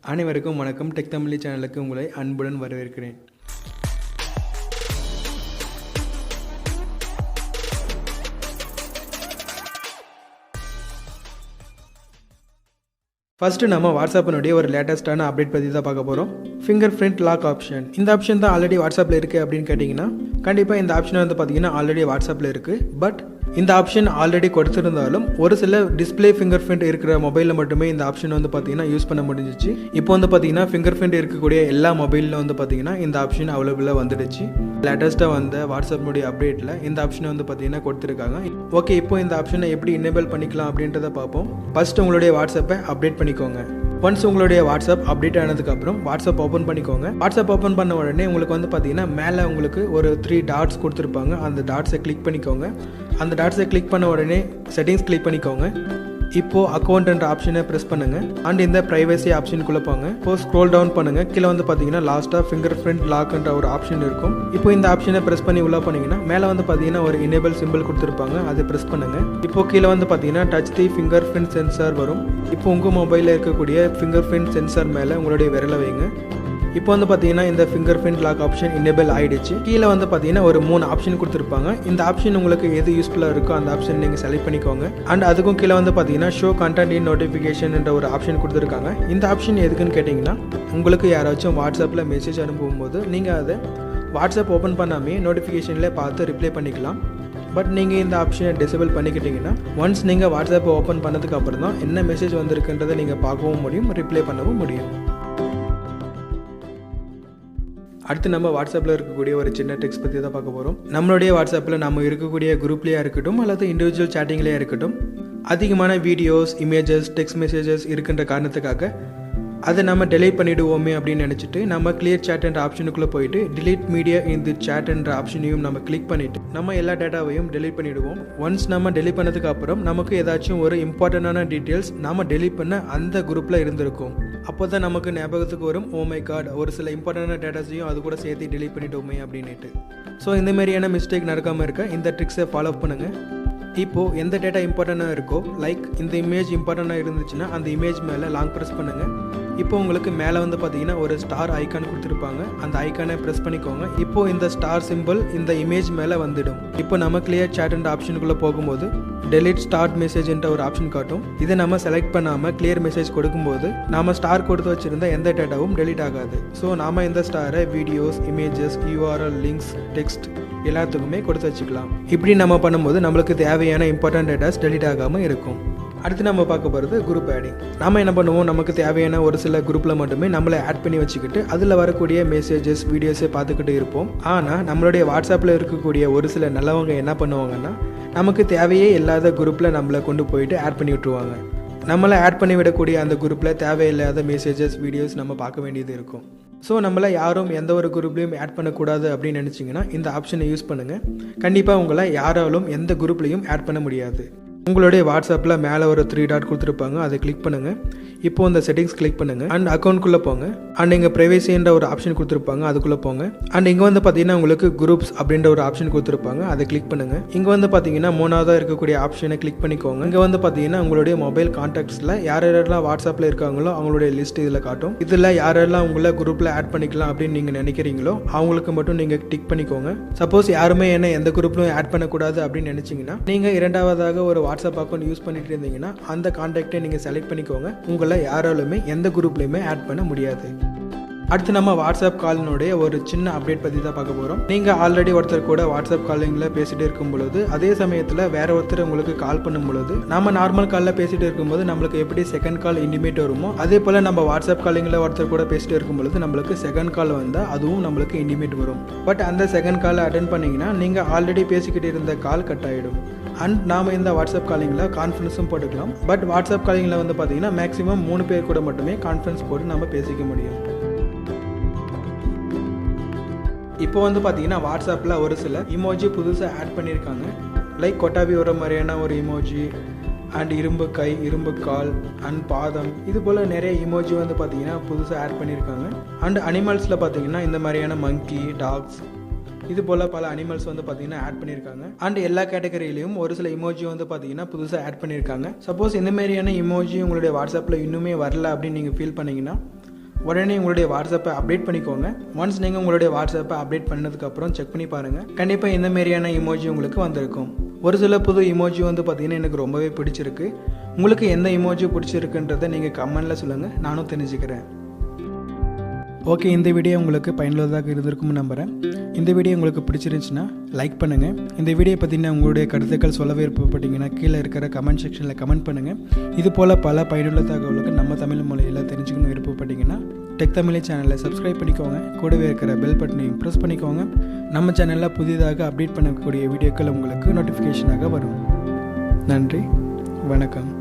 அனைவருக்கும் வணக்கம். டெக் தமிழ் சேனலுக்கு உங்களை அன்புடன் வரவேற்கிறேன். ஃபர்ஸ்ட் நம்ம வாட்ஸ்அப்பினுடைய ஒரு லேட்டஸ்ட்டான அப்டேட் பற்றி தான் பார்க்க போகிறோம். Fingerprint lock option. இந்த ஆப்ஷன் தான் ஆல்ரெடி வாட்ஸ்அப்பில் இருக்குது அப்படின்னு கேட்டிங்கன்னா கண்டிப்பாக இந்த ஆப்ஷன் வந்து பார்த்தீங்கன்னா ஆல்ரெடி வாட்ஸ்அப்பில் இருக்குது. பட் இந்த ஆப்ஷன் ஆல்ரெடி கொடுத்துருந்தாலும் ஒரு சில டிஸ்பிளே ஃபிங்கர் பிரிண்ட் இருக்கிற மொபைலில் மட்டுமே இந்த ஆப்ஷன் வந்து பார்த்தீங்கன்னா யூஸ் பண்ண முடிஞ்சிச்சு. இப்போ வந்து பார்த்தீங்கன்னா ஃபிங்கர் பிரிண்ட் இருக்கக்கூடிய எல்லா மொபைலில் வந்து பார்த்தீங்கன்னா இந்த ஆப்ஷன் அவைலபிளாக வந்துடுச்சு. லேட்டஸ்ட்டாக வந்த வாட்ஸ்அப்னுடைய அப்டேட்டில் இந்த ஆப்ஷனை வந்து பார்த்தீங்கன்னா கொடுத்துருக்காங்க. ஓகே, இப்போ இந்த ஆப்ஷனை எப்படி எனேபிள் பண்ணிக்கலாம் அப்படின்றத பார்ப்போம். ஃபர்ஸ்ட் உங்களுடைய வாட்ஸ்அப்பை அப்டேட் பண்ணிக்கோங்க. ஒன்ஸ் உங்களுடைய வாட்ஸ்அப் அப்டேட் ஆனதுக்கப்புறம் வாட்ஸ்அப் ஓப்பன் பண்ணிக்கோங்க. வாட்ஸ்அப் ஓப்பன் பண்ண உடனே உங்களுக்கு வந்து பார்த்தீங்கன்னா மேலே உங்களுக்கு ஒரு 3 டாட்ஸ் கொடுத்துருப்பாங்க. அந்த டாட்ஸை கிளிக் பண்ணிக்கோங்க. அந்த டாட்ஸை கிளிக் பண்ண உடனே செட்டிங்ஸ் கிளிக் பண்ணிக்கோங்க. இப்போ அக்கௌண்ட்ன்ற ஆப்ஷனை ப்ரெஸ் பண்ணுங்க. அண்ட் இந்த பிரைவசி ஆப்ஷனுக்குள்ள போங்க. இப்போ ஸ்க்ரோல் டவுன் பண்ணுங்க. கீழே வந்து பார்த்தீங்கன்னா லாஸ்ட்டாக ஃபிங்கர் பிரிண்ட் லாக்ன்ற ஒரு ஆப்ஷன் இருக்கும். இப்போ இந்த ஆப்ஷனை ப்ரெஸ் பண்ணி உள்ள போனீங்கன்னா மேலே வந்து பார்த்தீங்கன்னா ஒரு எனேபிள் சிம்பிள் கொடுத்துருப்பாங்க. அதை ப்ரெஸ் பண்ணுங்க. இப்போ கீழே வந்து பார்த்தீங்கன்னா டச் தி ஃபிங்கர் பிரிண்ட் சென்சார் வரும். இப்போ உங்கள் மொபைலில் இருக்கக்கூடிய ஃபிங்கர் பிரிண்ட் சென்சார் மேலே உங்களுடைய விரலை வைங்க. இப்போ வந்து பார்த்தீங்கன்னா இந்த fingerprint lock option enable ஆகிடுச்சு. கீழே வந்து பார்த்தீங்கன்னா ஒரு 3 ஆப்ஷன் கொடுத்துருப்பாங்க. இந்த ஆப்ஷன் உங்களுக்கு எது யூஸ்ஃபுல்லாக இருக்கோ அந்த ஆப்ஷன் நீங்கள் செலக்ட் பண்ணிக்கோங்க. அண்ட் அதுக்கும் கீழே வந்து பார்த்தீங்கன்னா ஷோ கண்டென்ட் இன் நோட்டிஃபிகேஷன் என்ற ஒரு ஆப்ஷன் கொடுத்துருக்காங்க. இந்த ஆப்ஷன் எதுக்குன்னு கேட்டிங்கன்னா உங்களுக்கு யாராச்சும் வாட்ஸ்அப்பில் மெசேஜ் அனுப்பும்போது நீங்கள் அதை வாட்ஸ்அப் ஓப்பன் பண்ணாமே நோட்டிஃபிகேஷனில் பார்த்து ரிப்ளை பண்ணிக்கலாம். பட் நீங்கள் இந்த ஆப்ஷனை டிசேபிள் பண்ணிக்கிட்டிங்கன்னா ஒன்ஸ் நீங்கள் வாட்ஸ்அப்பை ஓப்பன் பண்ணதுக்கு அப்புறம் தான் என்ன மெசேஜ் வந்திருக்குன்றதை நீங்கள் பார்க்கவும் முடியும், ரிப்ளை பண்ணவும் முடியும். அடுத்து நம்ம வாட்ஸ்அப்பில் இருக்கக்கூடிய ஒரு சின்ன டெக்ஸ்ட் பற்றி தான் பார்க்க போகிறோம். நம்மளுடைய வாட்ஸ்அப்பில் நம்ம இருக்கக்கூடிய குரூப்லேயே இருக்கட்டும் அல்லது இண்டிவிஜுவல் சேட்டிங்லேயே இருக்கட்டும் அதிகமான வீடியோஸ், இமேஜஸ், டெக்ஸ்ட் மெசேஜஸ் இருக்கின்ற காரணத்துக்காக அதை நம்ம டெலீட் பண்ணிவிடுவோமே அப்படின்னு நினச்சிட்டு நம்ம கிளியர் சேட் என்ற ஆப்ஷனுக்குள்ளே போயிட்டு டிலீட் மீடியா இந்த சேட் என்ற ஆப்ஷனையும் நம்ம கிளிக் பண்ணிவிட்டு நம்ம எல்லா டேட்டாவையும் டெலீட் பண்ணிவிடுவோம். ஒன்ஸ் நம்ம டெலீட் பண்ணதுக்கு அப்புறம் நமக்கு ஏதாச்சும் ஒரு இம்பார்ட்டண்டான டீட்டெயில்ஸ் நம்ம டெலீட் பண்ண அந்த குரூப்பில் இருந்திருக்கும். அப்போ தான் நமக்கு ஞாபகத்துக்கு வரும், ஓ மை காட், ஒரு சில இம்பார்ட்டண்டான டேட்டாஸையும் அது கூட சேர்த்து டெலீட் பண்ணிட்டோமே அப்படின்ட்டு. ஸோ இந்த மாதிரியான மிஸ்டேக் நடக்காமல் இருக்க இந்த ட்ரிக்ஸை ஃபாலோ பண்ணுங்கள். இப்போது எந்த டேட்டா இம்பார்ட்டண்ட்டாக இருக்கோ, லைக் இந்த இமேஜ் இம்பார்ட்டண்ட்டாக இருந்துச்சுன்னா அந்த இமேஜ் மேலே லாங் ப்ரெஸ் பண்ணுங்கள். இப்போ உங்களுக்கு மேலே வந்து பார்த்தீங்கன்னா ஒரு ஸ்டார் ஐக்கான் கொடுத்துருப்பாங்க. அந்த ஐக்கானை ப்ரெஸ் பண்ணிக்கோங்க. இப்போ இந்த ஸ்டார் சிம்பிள் இந்த இமேஜ் மேலே வந்துடும். இப்போ நம்ம கிளியர் சேட் என்ற ஆப்ஷனுக்குள்ளே போகும்போது டெலிட் ஸ்டார்ட் மெசேஜ் என்ற ஒரு ஆப்ஷன் காட்டும். இதை நம்ம செலக்ட் பண்ணாமல் கிளியர் மெசேஜ் கொடுக்கும்போது நம்ம ஸ்டார் கொடுத்து வச்சுருந்த எந்த டேட்டாவும் டெலிட் ஆகாது. ஸோ நாம் இந்த ஸ்டாரை videos, images, URL, links, text எல்லாத்துக்குமே கொடுத்து வச்சுக்கலாம். இப்படி நம்ம பண்ணும்போது நம்மளுக்கு தேவையான இம்பார்ட்டன்ட் டேட்டாஸ் டெலிட் ஆகாமல் இருக்கும். அடுத்து நம்ம பார்க்க போகிறது குரூப் ஆடிங். நம்ம என்ன பண்ணுவோம், நமக்கு தேவையான ஒரு சில குரூப்பில் மட்டுமே நம்மளை ஆட் பண்ணி வச்சுக்கிட்டு அதில் வரக்கூடிய மெசேஜஸ், வீடியோஸை பார்த்துக்கிட்டு இருப்போம். ஆனால் நம்மளுடைய வாட்ஸ்அப்பில் இருக்கக்கூடிய ஒரு சில நல்லவங்க என்ன பண்ணுவாங்கன்னா நமக்கு தேவையே இல்லாத குரூப்பில் நம்மளை கொண்டு போயிட்டு ஆட் பண்ணி விட்டுருவாங்க. நம்மளை ஆட் பண்ணி விடக்கூடிய அந்த குரூப்பில் தேவையில்லாத மெசேஜஸ், வீடியோஸ் நம்ம பார்க்க வேண்டியது இருக்கும். ஸோ நம்மளை யாரும் எந்த ஒரு குரூப்லையும் ஆட் பண்ணக்கூடாது அப்படின்னு நினச்சிங்கன்னா இந்த ஆப்ஷனை யூஸ் பண்ணுங்கள். கண்டிப்பாக உங்களை யாராலும் எந்த குரூப்லையும் ஆட் பண்ண முடியாது. உங்களுடைய வாட்ஸ்அப்பில் மேலே ஒரு 3 டாட் கொடுத்துருப்பாங்க. அதை கிளிக் பண்ணுங்கள். இப்போ இந்த செட்டிங்ஸ் கிளிக் பண்ணுங்கள். அண்ட் அக்கௌண்ட்குள்ளே போங்க. அண்ட் இங்கே ப்ரைவேசின்ற ஒரு ஆப்ஷன் கொடுத்துருப்பாங்க. அதுக்குள்ளே போங்க. அண்ட் இங்கே வந்து பார்த்தீங்கன்னா உங்களுக்கு குரூப்ஸ் அப்படின்ற ஒரு ஆப்ஷன் கொடுத்துருப்பாங்க. அதை கிளிக் பண்ணுங்கள். இங்கே வந்து பார்த்தீங்கன்னா 3ஆவதாக இருக்கக்கூடிய ஆப்ஷனை கிளிக் பண்ணிக்கோங்க. இங்கே வந்து பார்த்தீங்கன்னா உங்களுடைய மொபைல் கான்டாக்ட்ஸில் யாரெல்லாம் வாட்ஸ்அப்பில் இருக்காங்களோ அவங்களுடைய லிஸ்ட் இதில் காட்டும். இதில் யாரெல்லாம் உங்களை குரூப்பில் ஆட் பண்ணிக்கலாம் அப்படின்னு நீங்கள் நினைக்கிறீங்களோ அவங்களுக்கு மட்டும் நீங்கள் டிக் பண்ணிக்கோங்க. சப்போஸ் யாருமே என்ன எந்த குரூப்லையும் ஆட் பண்ணக்கூடாது அப்படின்னு நினச்சிங்கன்னா நீங்கள் 2ஆவதாக ஒரு வாட்ஸ்அப் அக்கௌண்ட் யூஸ் பண்ணிட்டு இருந்தீங்கன்னா அந்த கான்டாக்டை நீங்கள் செலக்ட் பண்ணிக்கோங்க. உங்களை யாராலுமே எந்த குரூப்லையுமே ஆட் பண்ண முடியாது. அடுத்து நம்ம வாட்ஸ்அப் காலினுடைய ஒரு சின்ன அப்டேட் பற்றி தான் பார்க்க போகிறோம். நீங்கள் ஆல்ரெடி ஒருத்தர் கூட வாட்ஸ்அப் காலிங்கில் பேசிகிட்டு இருக்கும் பொழுது அதே சமயத்தில் வேற ஒருத்தர் உங்களுக்கு கால் பண்ணும் பொழுது நம்ம நார்மல் காலில் பேசிகிட்டு இருக்கும்போது நம்மளுக்கு எப்படி செகண்ட் கால் இண்டிமேட் வருமோ அதே போல் நம்ம வாட்ஸ்அப் காலிங்கில் ஒருத்தர் கூட பேசிட்டு இருக்கும் பொழுது நம்மளுக்கு செகண்ட் கால் வந்தால் அதுவும் நம்மளுக்கு இண்டிமேட் வரும். பட் அந்த செகண்ட் காலை அட்டென்ட் பண்ணிங்கன்னா நீங்கள் ஆல்ரெடி பேசிக்கிட்டு இருந்த கால் கட் ஆகிடும். அண்ட் நாம் இந்த வாட்ஸ்அப் காலிங்கில் கான்ஃபரன்ஸும் போட்டுக்கலாம். பட் வாட்ஸ்அப் காலிங்கில் வந்து பார்த்தீங்கன்னா மேக்ஸிமம் 3 பேர் கூட மட்டுமே கான்ஃபரன்ஸ் போட்டு நம்ம பேசிக்க முடியும். இப்போ வந்து பார்த்தீங்கன்னா வாட்ஸ்அப்பில் ஒரு சில இமோஜி புதுசாக ஆட் பண்ணியிருக்காங்க. லைக் கொட்டாவி வர மாதிரியான ஒரு இமோஜி, அண்ட் இரும்பு கை, இரும்பு கால், அண்ட் பாதம், இது போல் நிறைய இமோஜி வந்து பார்த்தீங்கன்னா புதுசாக ஆட் பண்ணியிருக்காங்க. அண்ட் அனிமல்ஸில் பார்த்தீங்கன்னா இந்த மாதிரியான மங்கி, டாக்ஸ், இது போல் பல அனிமல்ஸ் வந்து பார்த்தீங்கன்னா ஆட் பண்ணியிருக்காங்க. அண்ட் எல்லா கேட்டகரியிலையும் ஒரு சில இமோஜி வந்து பார்த்தீங்கன்னா புதுசாக ஆட் பண்ணியிருக்காங்க. சப்போஸ் இந்த மாதிரியான இமோஜி உங்களுடைய வாட்ஸ்அப்பில் இன்னுமே வரல அப்படின்னு நீங்கள் ஃபீல் பண்ணிங்கன்னா உடனே உங்களுடைய வாட்ஸ்அப்பை அப்டேட் பண்ணிக்கோங்க. ஒன்ஸ் நீங்கள் உங்களுடைய வாட்ஸ்அப்பை அப்டேட் பண்ணதுக்கப்புறம் செக் பண்ணி பாருங்கள். கண்டிப்பாக இந்த மாதிரியான இமோஜி உங்களுக்கு வந்திருக்கும். ஒரு சில புது இமோஜி வந்து பார்த்திங்கன்னா எனக்கு ரொம்பவே பிடிச்சிருக்கு. உங்களுக்கு எந்த இமோஜி பிடிச்சிருக்குன்றதை நீங்கள் கமெண்டில் சொல்லுங்கள், நானும் தெரிஞ்சுக்கிறேன். ஓகே, இந்த வீடியோ உங்களுக்கு பயனுள்ளதாக இருந்திருக்கும்னு நம்புகிறேன். இந்த வீடியோ உங்களுக்கு பிடிச்சிருந்துச்சுன்னா லைக் பண்ணுங்கள். இந்த வீடியோ பற்றின உங்களுடைய கருத்துக்கள் சொல்ல விருப்பப்பட்டீங்கன்னா கீழே இருக்கிற கமெண்ட் செக்ஷனில் கமெண்ட் பண்ணுங்கள். இது போல் பல பயனுள்ள தகவலுக்கு நம்ம தமிழ் மொழியில் தெரிஞ்சுக்கணும் விருப்பப்பட்டீங்கன்னா டெக் தமிழ் சேனலை சப்ஸ்கிரைப் பண்ணிக்கோங்க. கூடவே இருக்கிற பெல் பட்டனையும் ப்ரெஸ் பண்ணிக்கோங்க. நம்ம சேனலில் புதிதாக அப்டேட் பண்ணக்கூடிய வீடியோக்கள் உங்களுக்கு நோட்டிஃபிகேஷனாக வரும். நன்றி, வணக்கம்.